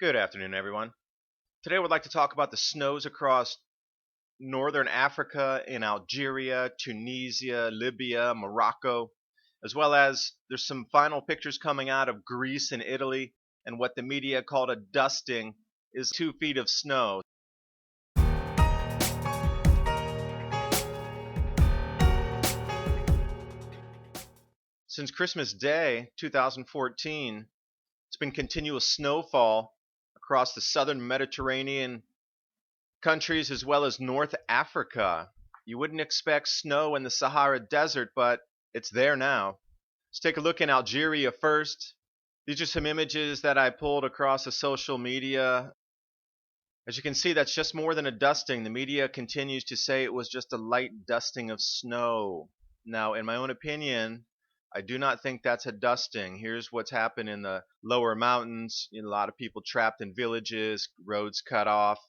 Good afternoon, everyone. Today, I would like to talk about the snows across northern Africa in Algeria, Tunisia, Libya, Morocco, as well as there's some final pictures coming out of Greece and Italy, and what the media called a dusting is 2 feet of snow. Since Christmas Day 2014, it's been continuous snowfall across the southern Mediterranean countries as well as North Africa. You wouldn't expect snow in the Sahara Desert, but it's there now. Let's take a look in Algeria first. These are some images that I pulled across the social media. As you can see, that's just more than a dusting. The media continues to say it was just a light dusting of snow. Now, in my own opinion, I do not think that's a dusting. Here's what's happened in the lower mountains. A lot of people trapped in villages, roads cut off.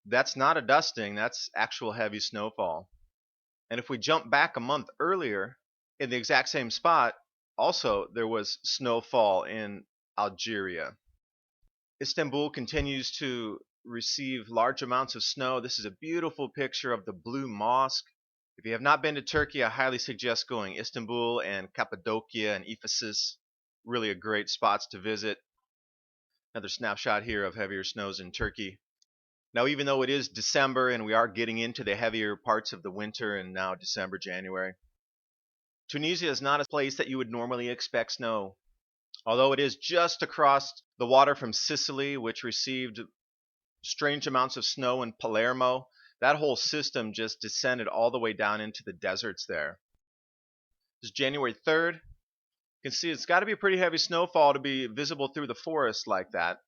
That's not a dusting, that's actual heavy snowfall. And if we jump back a month earlier, in the exact same spot, also there was snowfall in Algeria. Istanbul continues to receive large amounts of snow. This is a beautiful picture of the Blue Mosque. If you have not been to Turkey, I highly suggest going. Istanbul and Cappadocia and Ephesus, really a great spots to visit. Another snapshot here of heavier snows in Turkey. Now, even though it is December and we are getting into the heavier parts of the winter and now December, January, Tunisia is not a place that you would normally expect snow. Although it is just across the water from Sicily, which received strange amounts of snow in Palermo, that whole system just descended all the way down into the deserts there. This is January 3rd. You can see it's got to be a pretty heavy snowfall to be visible through the forest like that.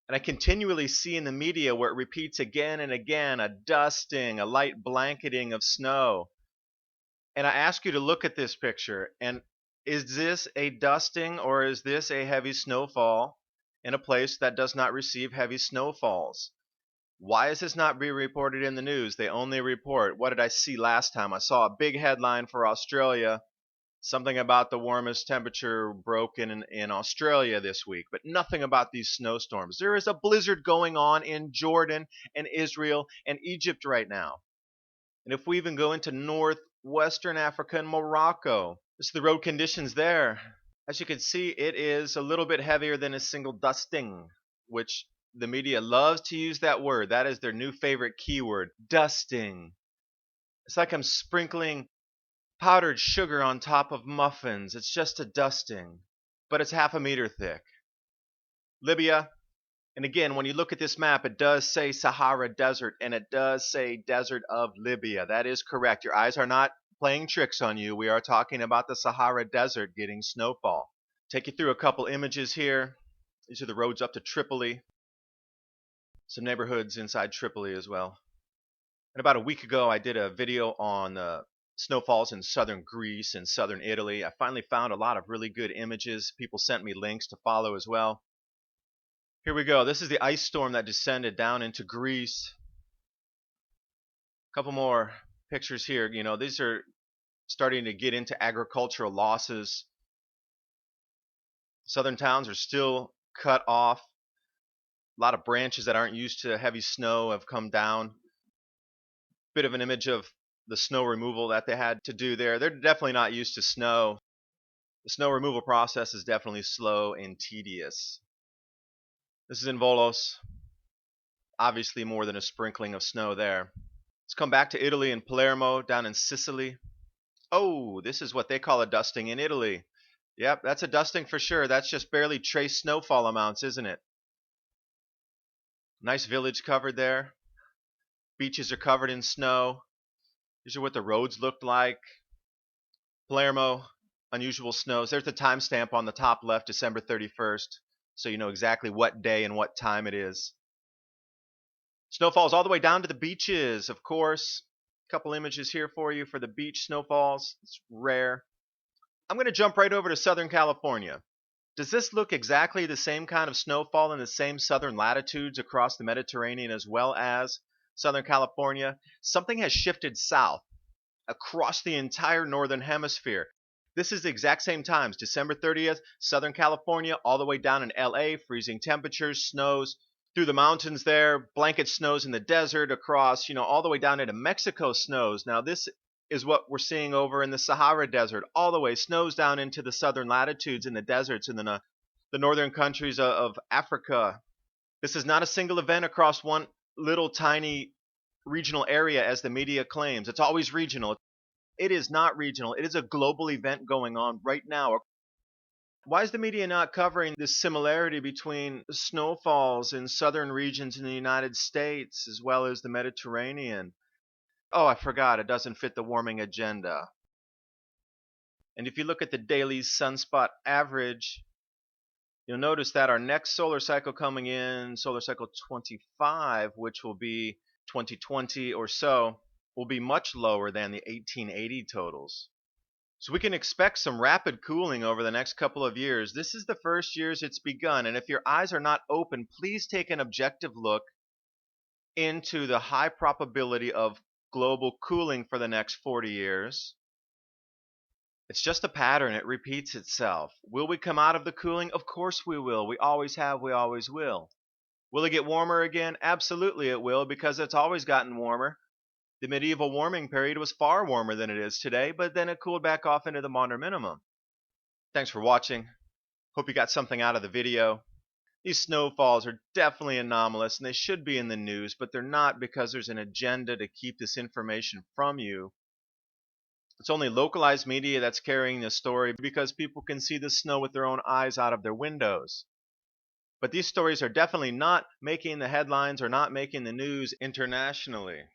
And I continually see in the media where it repeats again and again, a dusting, a light blanketing of snow. And I ask you to look at this picture, and is this a dusting or is this a heavy snowfall in a place that does not receive heavy snowfalls? Why is this not being reported in the news? They only report, what did I see last time? I saw a big headline for Australia, something about the warmest temperature broken in Australia this week, but nothing about these snowstorms. There is a blizzard going on in Jordan and Israel and Egypt right now. And if we even go into northwestern Africa and Morocco, this is the road conditions there. As you can see, it is a little bit heavier than a single dusting, which the media loves to use that word. That is their new favorite keyword, dusting. It's like I'm sprinkling powdered sugar on top of muffins. It's just a dusting, but it's half a meter thick. Libya, and again, when you look at this map, it does say Sahara Desert, and it does say Desert of Libya. That is correct. Your eyes are not playing tricks on you. We are talking about the Sahara Desert getting snowfall. Take you through a couple images here. These are the roads up to Tripoli. Some neighborhoods inside Tripoli as well. And about a week ago, I did a video on snowfalls in southern Greece and southern Italy. I finally found a lot of really good images. People sent me links to follow as well. Here we go. This is the ice storm that descended down into Greece. A couple more pictures here. These are starting to get into agricultural losses. Southern towns are still cut off. A lot of branches that aren't used to heavy snow have come down. Bit of an image of the snow removal that they had to do there. They're definitely not used to snow. The snow removal process is definitely slow and tedious. This is in Volos. Obviously more than a sprinkling of snow there. Let's come back to Italy and Palermo down in Sicily. Oh, this is what they call a dusting in Italy. Yep, that's a dusting for sure. That's just barely trace snowfall amounts, isn't it? Nice village covered there. Beaches are covered in snow. These are what the roads looked like. Palermo, unusual snows. There's the timestamp on the top left, December 31st, so you know exactly what day and what time it is. Snowfalls all the way down to the beaches, of course. A couple images here for you for the beach snowfalls. It's rare. I'm going to jump right over to Southern California. Does this look exactly the same kind of snowfall in the same southern latitudes across the Mediterranean as well as Southern California? Something has shifted south across the entire northern hemisphere. This is the exact same times. December 30th, Southern California, all the way down in LA, freezing temperatures, snows through the mountains there, blanket snows in the desert, across, all the way down into Mexico snows. Now, this is what we're seeing over in the Sahara Desert, all the way snows down into the southern latitudes in the deserts in the northern countries of Africa. This is not a single event across one little tiny regional area as the media claims. It's always regional. It is not regional. It is a global event going on right now. Why is the media not covering this similarity between snowfalls in southern regions in the United States as well as the Mediterranean? Oh, I forgot. It doesn't fit the warming agenda. And if you look at the daily sunspot average, you'll notice that our next solar cycle coming in, solar cycle 25, which will be 2020 or so, will be much lower than the 1880 totals. So we can expect some rapid cooling over the next couple of years. This is the first years it's begun, and if your eyes are not open, please take an objective look into the high probability of global cooling for the next 40 years. It's just a pattern. It repeats itself. Will we come out of the cooling? Of course we will. We always have. We always will. Will it get warmer again? Absolutely it will, because it's always gotten warmer. The medieval warming period was far warmer than it is today, but then it cooled back off into the modern minimum. Thanks for watching. Hope you got something out of the video. These snowfalls are definitely anomalous, and they should be in the news, but they're not because there's an agenda to keep this information from you. It's only localized media that's carrying this story because people can see the snow with their own eyes out of their windows. But these stories are definitely not making the headlines or not making the news internationally.